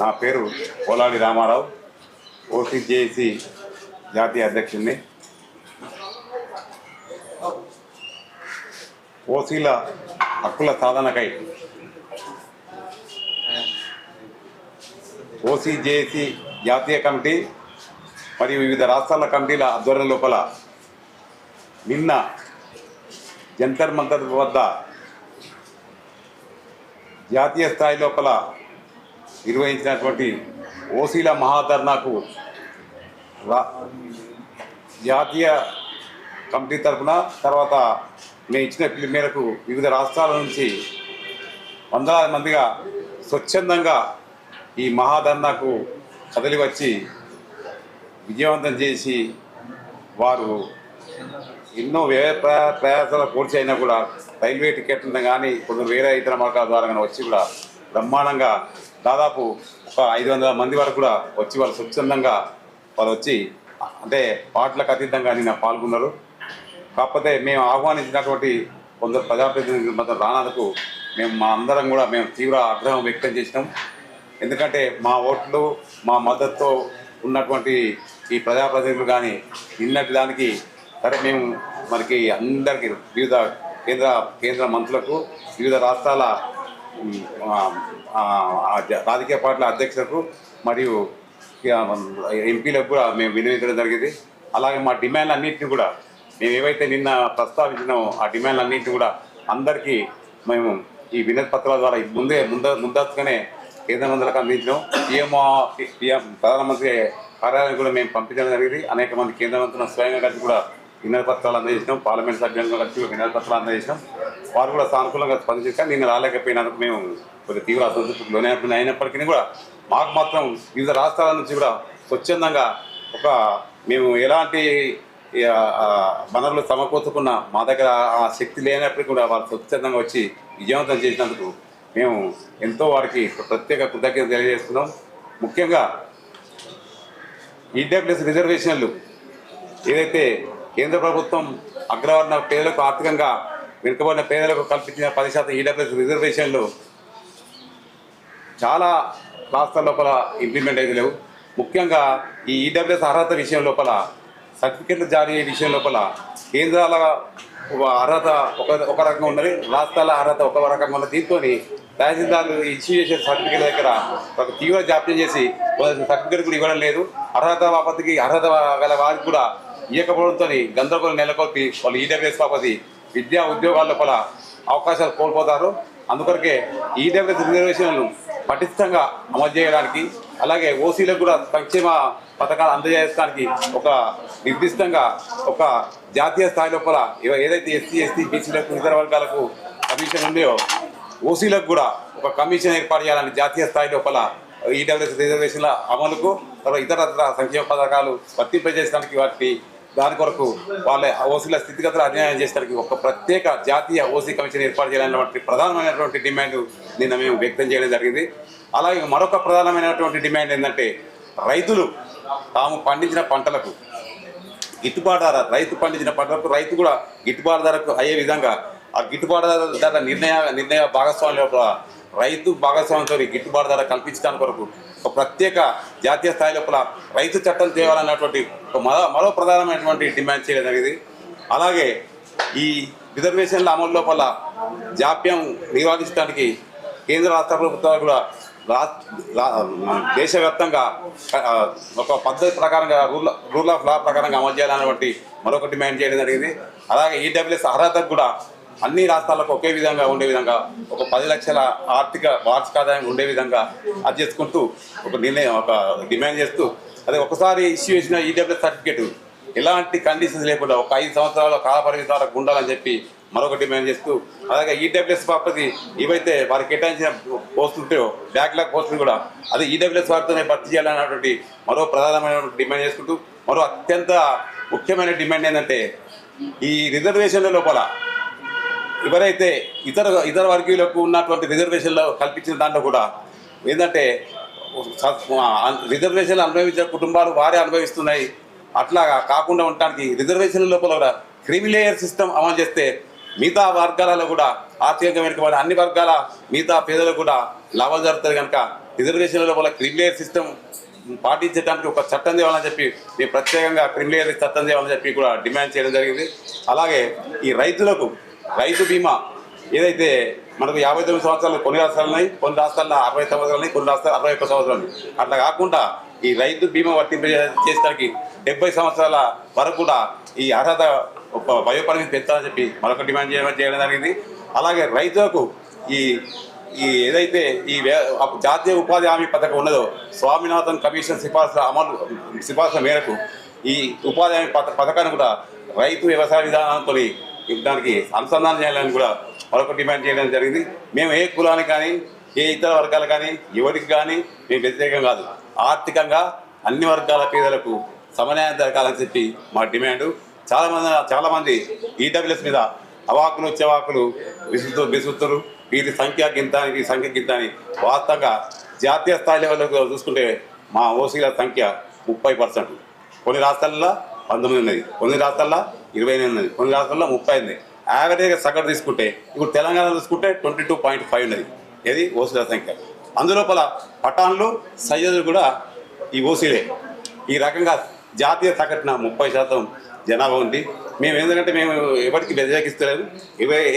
నా పేరు పోలాడి రామారావు, ఓసీజేఏసీ జాతీయ అధ్యక్షుడిని. ఓసీల హక్కుల సాధనకై ఓసీజేఏసీ జాతీయ కమిటీ మరియు వివిధ రాష్ట్రాల కమిటీల ఆధ్వర్యం లోపల నిన్న జంతర్ మంతర్ వద్ద జాతీయ స్థాయి లోపల నిర్వహించినటువంటి ఓసీల మహాధర్నాకు జాతీయ కమిటీ తరఫున తర్వాత నేను ఇచ్చిన పిలుపు మేరకు వివిధ రాష్ట్రాల నుంచి వందలాది మందిగా స్వచ్ఛందంగా ఈ మహాధర్నాకు కదిలి వచ్చి విజయవంతం చేసి వారు ఎన్నో ప్రయాసాల పూర్తి అయినా కూడా రైల్వే టికెట్లను కానీ కొందరు వేరే ఇతర మార్గాల ద్వారా కానీ వచ్చి కూడా బ్రహ్మాండంగా దాదాపు ఒక 500 మంది వరకు కూడా వచ్చి వాళ్ళు స్వచ్ఛందంగా వాళ్ళు వచ్చి అంటే పాటలకు అతీతంగా నిన్న పాల్గొన్నారు. కాకపోతే మేము ఆహ్వానించినటువంటి కొందరు ప్రజాప్రతినిధులు మాత్రం రానందుకు మా అందరం కూడా తీవ్ర ఆగ్రహం వ్యక్తం చేసినాం. ఎందుకంటే మా ఓట్లు మా మద్దతుతో ఉన్నటువంటి ఈ ప్రజాప్రతినిధులు కానీ నిన్నటి దానికి సరే మేము మనకి అందరికీ వివిధ కేంద్ర మంత్రులకు వివిధ రాష్ట్రాల రాజకీయ పార్టీల అధ్యక్షులకు మరియు ఎంపీలకు కూడా మేము వినియోగించడం జరిగింది. అలాగే మా డిమాండ్లు అన్నింటినీ కూడా మేము ఏవైతే నిన్న ప్రస్తావించినామో ఆ డిమాండ్లు అన్నింటినీ కూడా అందరికీ మేము ఈ వినతి పత్రాల ద్వారా ముందస్తుగానే కేంద్ర మంత్రులకు అందించినాం. పిఎం ప్రధానమంత్రి కార్యాలయం కూడా మేము పంపించడం జరిగింది. అనేక మంది కేంద్ర మంత్రులను స్వయంగా కలిసి కూడా వినతి పత్రాలు అందజేసినాం. పార్లమెంట్ సభ్యులను కలిసి వినతి పత్రాలు అందజేసినాం. వారు కూడా సానుకూలంగా స్పందించాక నిన్న రాలేకపోయినందుకు మేము కొద్దిగా తీవ్ర అసంతృప్తికి లోనైనప్పుడు అయినప్పటికీ కూడా మాకు మాత్రం వివిధ రాష్ట్రాల నుంచి కూడా స్వచ్ఛందంగా మేము ఎలాంటి వనరులు సమకూర్చుకున్న మా దగ్గర ఆ శక్తి లేనప్పటికీ కూడా వాళ్ళు స్వచ్ఛందంగా వచ్చి విజయవంతం చేసినందుకు మేము ఎంతో వారికి ప్రత్యేక కృతజ్ఞత తెలియజేస్తున్నాం. ముఖ్యంగా ఈడబ్ల్యూఎస్ రిజర్వేషన్లు ఏదైతే కేంద్ర ప్రభుత్వం అగ్రవర్ణ పేదలకు ఆర్థికంగా వెనుకబడిన పేదలకు కల్పించిన 10% ఈడబ్ల్యూఎస్ రిజర్వేషన్లు చాలా రాష్ట్రాల లోపల ఇంప్లిమెంట్ అయితే లేవు. ముఖ్యంగా ఈ ఈడబ్ల్యూఎస్ అర్హత విషయం లోపల సర్టిఫికెట్లు జారీ అయ్యే విషయం లోపల కేంద్రాల అర్హత ఒక రకంగా ఉన్నది, రాష్ట్రాల అర్హత ఒక రకంగా ఉన్నది. దీంతో తహసీల్దార్లు ఇష్యూ చేసే సర్టిఫికెట్ దగ్గర ఒక తీవ్ర జాప్యం చేసి సర్టిఫికెట్ కూడా ఇవ్వడం లేదు. అర్హత బాపతికి అర్హత గల వారికి కూడా ఇవ్వకపోవడంతో గందరగోళం నెలకొల్పి వాళ్ళు ఈడబ్ల్యూఎస్ బాపతి విద్యా ఉద్యోగాల లోపల అవకాశాలు కోల్పోతారు. అందుకొరకే ఈడబ్ల్యూఎస్ రిజర్వేషన్లను పటిష్టంగా అమలు చేయడానికి అలాగే ఓసీలకు కూడా సంక్షేమ పథకాలు అందజేయడానికి ఒక నిర్దిష్టంగా ఒక జాతీయ స్థాయి లోపల ఏదైతే ఎస్సీ బీసీలకు ఇతర వర్గాలకు కమిషన్ ఉన్నాయో ఓసీలకు కూడా ఒక కమిషన్ ఏర్పాటు చేయాలని జాతీయ స్థాయి లోపల ఈడబ్ల్యూఎస్ రిజర్వేషన్ల అమలుకు తర్వాత ఇతర సంక్షేమ పథకాలు వర్తింపజేయడానికి దాని కొరకు వాళ్ళ ఓసీల స్థితిగతులు అధ్యయనం చేసడానికి ఒక ప్రత్యేక జాతీయ ఓసీ కమిషన్ ఏర్పాటు చేయాలన్నటువంటి ప్రధానమైనటువంటి డిమాండ్ నిన్న మేము వ్యక్తం చేయడం జరిగింది. అలాగే మరొక ప్రధానమైనటువంటి డిమాండ్ ఏంటంటే రైతులు తాము పండించిన పంటలకు గిట్టుబాటు ధర రైతు పండించిన పంటలకు రైతు కూడా గిట్టుబాటు ధరకు అయ్యే విధంగా ఆ గిట్టుబాటు ధర నిర్ణయ భాగస్వామ్యంలో రైతు భాగస్వామ్యంతో గిట్టుబాటు ధర కల్పించడానికి కొరకు ఒక ప్రత్యేక జాతీయ స్థాయి లోపల రైతు చట్టం తేవాలన్నటువంటి మరో ప్రధానమైనటువంటి డిమాండ్ చేయడం జరిగింది. అలాగే ఈ రిజర్వేషన్ల అమలు లోపల జాప్యం నివారించడానికి కేంద్ర రాష్ట్ర ప్రభుత్వాలు కూడా దేశవ్యాప్తంగా ఒక పద్ధతి ప్రకారంగా రూల్ ఆఫ్ లా ప్రకారంగా అమలు చేయాలన్నటువంటి మరొక డిమాండ్ చేయడం జరిగింది. అలాగే ఈడబ్ల్యూఎస్ అర్హతకు కూడా అన్ని రాష్ట్రాలకు ఒకే విధంగా ఉండే విధంగా ఒక 10 లక్షల వార్షిక ఆదాయం ఉండే విధంగా అది చేసుకుంటూ ఒక డిమాండ్ చేస్తూ అదే ఒకసారి ఇష్యూ చేసిన ఈడబ్ల్యూఎస్ సర్టిఫికేట్ ఎలాంటి కండిషన్స్ లేకుండా ఒక 5 సంవత్సరాల కాల పరిమితి వరకు ఉండాలని చెప్పి మరొక డిమాండ్ చేస్తూ అలాగే ఈడబ్ల్యూఎస్ బాపతి ఏవైతే వారికి కేటాయించిన పోస్టులు ఉంటాయో బ్యాక్లాగ్ పోస్టులు కూడా అదే ఈడబ్ల్యూఎస్ వారితోనే భర్తీ చేయాలన్నటువంటి మరో ప్రధానమైన డిమాండ్ చేసుకుంటూ మరో అత్యంత ముఖ్యమైన డిమాండ్ ఏంటంటే ఈ రిజర్వేషన్ల లోపల ఎవరైతే ఇతర వర్గీయులకు ఉన్నటువంటి రిజర్వేషన్లు కల్పించిన దాంట్లో కూడా ఏంటంటే రిజర్వేషన్లు అనుభవించిన కుటుంబాలు వారే అనుభవిస్తున్నాయి. అట్లా కాకుండా ఉండటానికి రిజర్వేషన్ల లోపల కూడా క్రిమిలేయర్ సిస్టమ్ అమలు చేస్తే మిగతా వర్గాలలో కూడా ఆర్థికంగా వెనుకబడి అన్ని వర్గాల మిగతా పేదలకు కూడా లాభాలు జరుగుతుంది కనుక రిజర్వేషన్ల లోపల క్రిమిలేయర్ సిస్టమ్ పాటించడానికి ఒక చట్టం తేవాలని చెప్పి మేము ప్రత్యేకంగా క్రిమిలేయర్ చట్టం తేవాలని చెప్పి కూడా డిమాండ్ చేయడం జరిగింది. అలాగే ఈ రైతులకు రైతు బీమా ఏదైతే మనకు 59 సంవత్సరాలు కొన్ని రాష్ట్రాలు ఉన్నాయి, కొన్ని రాష్ట్రాల్లో 60 సంవత్సరాలు ఉన్నాయి, కొన్ని రాష్ట్రాలు 61 సంవత్సరాలు. అట్లా కాకుండా ఈ రైతు బీమా వర్తింపజేయడానికి 70 సంవత్సరాల వరకు కూడా ఈ అర్హత వయోపరిమితి పెంచాలని చెప్పి మరొక డిమాండ్ చేయడం జరిగింది. అలాగే రైతులకు ఈ ఏదైతే ఈ జాతీయ ఉపాధి హామీ పథకం ఉన్నదో స్వామినాథన్ కమిషన్ సిఫార్సుల మేరకు ఈ ఉపాధి హామీ పథకాన్ని కూడా రైతు వ్యవసాయ విధానంతో దానికి అనుసంధానం చేయాలని కూడా మరొక డిమాండ్ చేయడం జరిగింది. మేము ఏ కులానికి కానీ ఏ ఇతర వర్గాలు కానీ ఎవరికి కానీ మేము వ్యతిరేకం కాదు. ఆర్థికంగా అన్ని వర్గాల పేదలకు సమన్యాయం జరగాలని చెప్పి మా డిమాండు. చాలామంది ఈడబ్ల్యూఎస్ మీద అవాకులు చెవాకులు విసురుతారు. వీరి సంఖ్య గింత వీరి సంఖ్య గింత అని. వాస్తవంగా జాతీయ స్థాయి లెవెల్లో చూసుకుంటే మా ఓసీల సంఖ్య 30%. కొన్ని రాష్ట్రాల్లో 19 ఉన్నది, కొన్ని రాష్ట్రాల్లో 28 ఉన్నది, కొన్ని రాష్ట్రాల్లో 30 ఉంది. యావరేజ్గా సగటు తీసుకుంటే ఇప్పుడు తెలంగాణ చూసుకుంటే 22.5 ఉన్నది. ఇది ఓసీల సంఖ్య. అందులోపల పఠాన్లు సయ్యదులు కూడా ఈ ఓసీలే. ఈ రకంగా జాతీయ సగటున 30% జనాభా ఉంది. మేము ఎందుకంటే మేము ఎవరికి వ్యతిరేకిస్తలేము,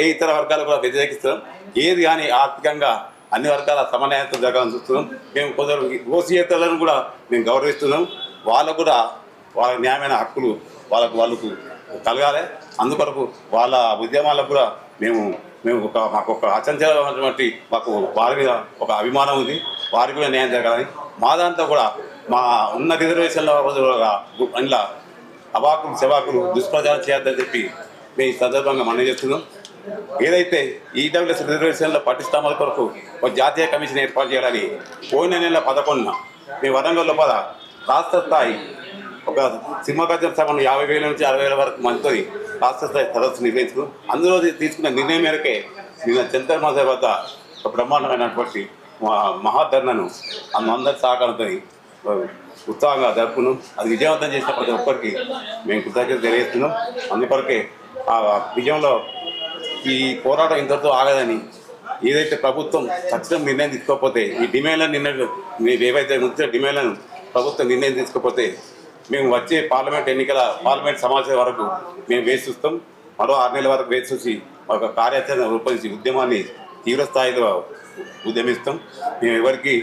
ఏ ఇతర వర్గాలు కూడా వ్యతిరేకిస్తున్నాం. ఏది కానీ ఆర్థికంగా అన్ని వర్గాల సమన్వయంతో జరగాలని చూస్తున్నాం. మేము కొందరు ఓసీయేతరులను కూడా మేము గౌరవిస్తున్నాం. వాళ్ళకు కూడా వాళ్ళ న్యాయమైన హక్కులు వాళ్ళకు కలగాలి. అందుకొరకు వాళ్ళ ఉద్యమాలకు కూడా మాకు ఒక అచంచలమైనటువంటి వారి మీద ఒక అభిమానం ఉంది. వారికి కూడా న్యాయం జరగాలని మా దాంట్లో కూడా మా ఉన్న రిజర్వేషన్ల అందులో అవాకులు చెవాకులు దుష్ప్రచారం చేయొద్దని చెప్పి మేము ఈ సందర్భంగా మనం చేస్తున్నాం. ఏదైతే ఈడబ్ల్యూఎస్ రిజర్వేషన్ల పటిష్టామల కొరకు ఒక జాతీయ కమిషన్ ఏర్పాటు చేయాలని పోయిన నెల 11న మేము వరంగల్ లోపల రాష్ట్ర స్థాయి ఒక సింహగర్జన సభను 50,000 నుంచి 60,000 వరకు మందితో రాష్ట్ర స్థాయి సదస్సు నిర్వహించుకున్నాం. అందులో తీసుకున్న నిర్ణయం మేరకే నిన్న జంతర్ మంతర్ వద్ద ఒక బ్రహ్మాండమైనటువంటి మహాధర్నను అందరి సహకారంతో ఉత్సాహంగా జరుపుకున్నాం. అది విజయవంతం చేసిన ప్రతి ఒక్కరికి మేము కృతజ్ఞత తెలియజేస్తున్నాం. అందుకొరకే ఆ విజయంలో ఈ పోరాటం ఇంతటితో ఆగదని, ఏదైతే ప్రభుత్వం తక్షణం నిర్ణయం తీసుకోకపోతే ఈ డిమాండ్లను ఏవైతే ఉంచిన డిమాండ్లను ప్రభుత్వం నిర్ణయం తీసుకోకపోతే మేము వచ్చే పార్లమెంట్ సమావేశం వరకు మేము వేచి చూస్తాం. మరో 6 నెలల వరకు వేచి చూసి ఒక కార్యాచరణ రూపొందించి ఉద్యమాన్ని తీవ్రస్థాయిలో ఉద్యమిస్తాం. మేము ఎవరికి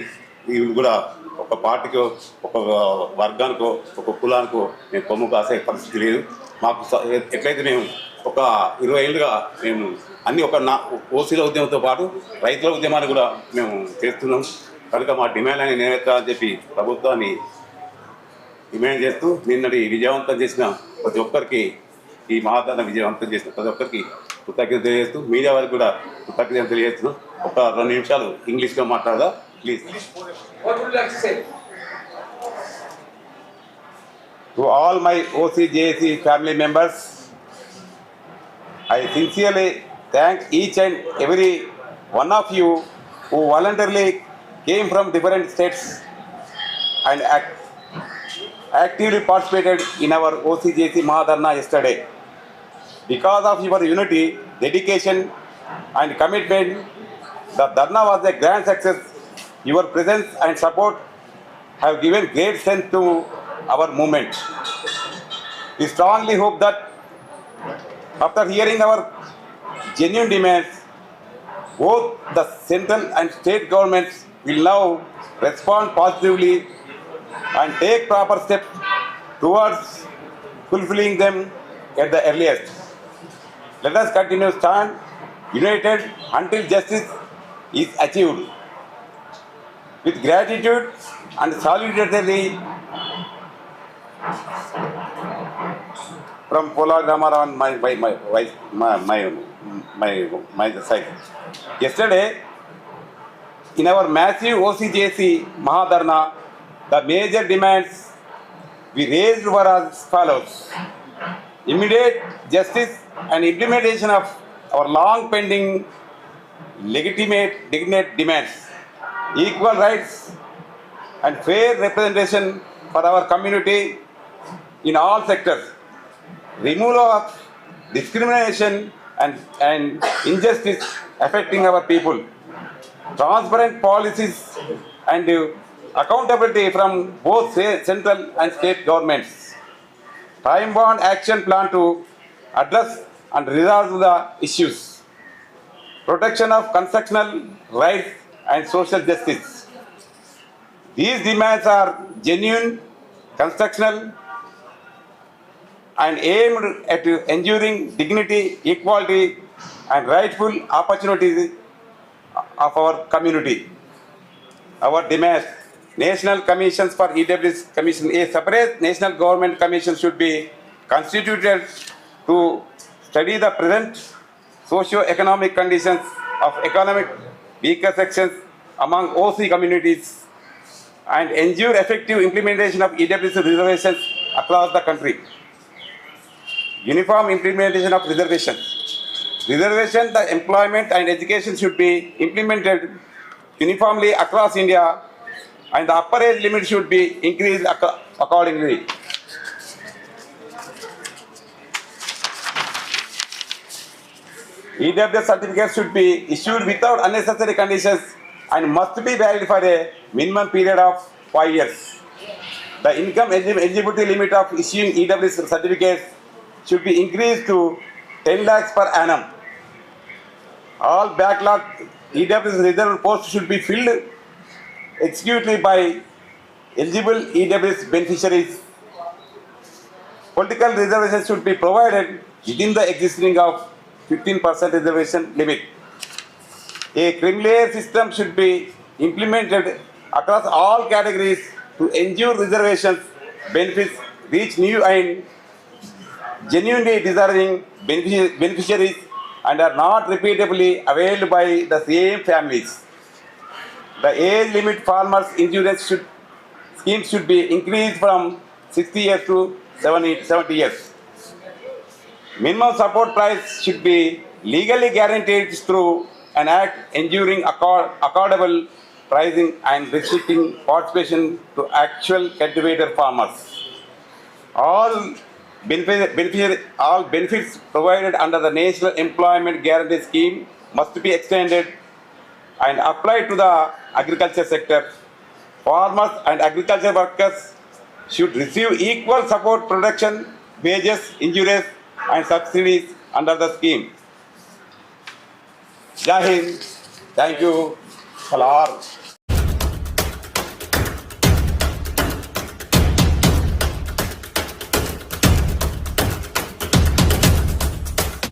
వీళ్ళు కూడా ఒక పార్టీకో ఒక వర్గానికో ఒక కులానికో మేము కొమ్ము కాసే పరిస్థితి లేదు. మాకు ఎట్లయితే మేము ఒక 20 ఏళ్ళుగా మేము అన్ని ఓసీల ఉద్యమంతో పాటు రైతుల ఉద్యమాన్ని కూడా మేము చేస్తున్నాం. కనుక మా డిమాండ్లని నెరవేర్చాలని చెప్పి ప్రభుత్వాన్ని డిమాండ్ చేస్తూ నిన్నటి విజయవంతం చేసిన ప్రతి ఒక్కరికి, ఈ మహాదాన విజయవంతం చేసిన ప్రతి ఒక్కరికి కృతజ్ఞత తెలియజేస్తూ మీడియా వారికి కూడా కృతజ్ఞత తెలియజేస్తున్నాం. ఒక 2 నిమిషాలు ఇంగ్లీష్లో మాట్లాడదా please. To all my OCJC family members, I sincerely thank each and every one of you who voluntarily came from different states and actively participated in our OCJC Mahadharna yesterday. Because of your unity, dedication and commitment, the Dharna was a grand success. Your presence and support have given great strength to our movement. We strongly hope that after hearing our genuine demands, both the central and state governments will now respond positively and take proper steps towards fulfilling them at the earliest. Let us continue to stand united until justice is achieved. With gratitude and solidarity from Pola Ramaran, my side. Yesterday, in our massive OCJC Mahadharna, the major demands we raised were as follows: immediate justice and implementation of our long pending legitimate demands, equal rights and fair representation for our community in all sectors, removal of discrimination and injustice affecting our people, transparent policies and accountability from both central and state governments. Time-bound action plan to address and resolve the issues. Protection of constitutional rights and social justice. These demands are genuine, constitutional, and aimed at ensuring dignity, equality, and rightful opportunities of our community. Our demands: national commissions for EWS commission. A separate national government commission should be constituted to study the present socio-economic conditions of economic weaker sections among OC communities and ensure effective implementation of EWS reservations across the country. Uniform implementation of reservations. Reservation, the employment and education should be implemented uniformly across India, and the upper age limit should be increased accordingly. EWS certificates should be issued without unnecessary conditions and must be valid for a minimum period of 5 years. The income eligibility limit of issuing EWS certificates should be increased to 10 lakhs per annum. All backlog EWS reserve posts should be filled exclusively by eligible EWS beneficiaries. Political reservations should be provided within the existing of 15% reservation limit. A creamier system should be implemented across all categories to ensure reservations benefits reach new and genuinely deserving beneficiaries and are not repeatably availed by the same families. The age limit farmers insurance scheme should be increased from 60 years to 70 years. Minimum support price should be legally guaranteed through an act ensuring accordable pricing and restricting participation to actual cultivator farmers. All benefits provided under the National Employment Guarantee Scheme must be extended and applied to the agriculture sector. Farmers and agriculture workers should receive equal support, protection, wages, injuries, and subsidies under the scheme. Jai Hind. Thank you. Salar.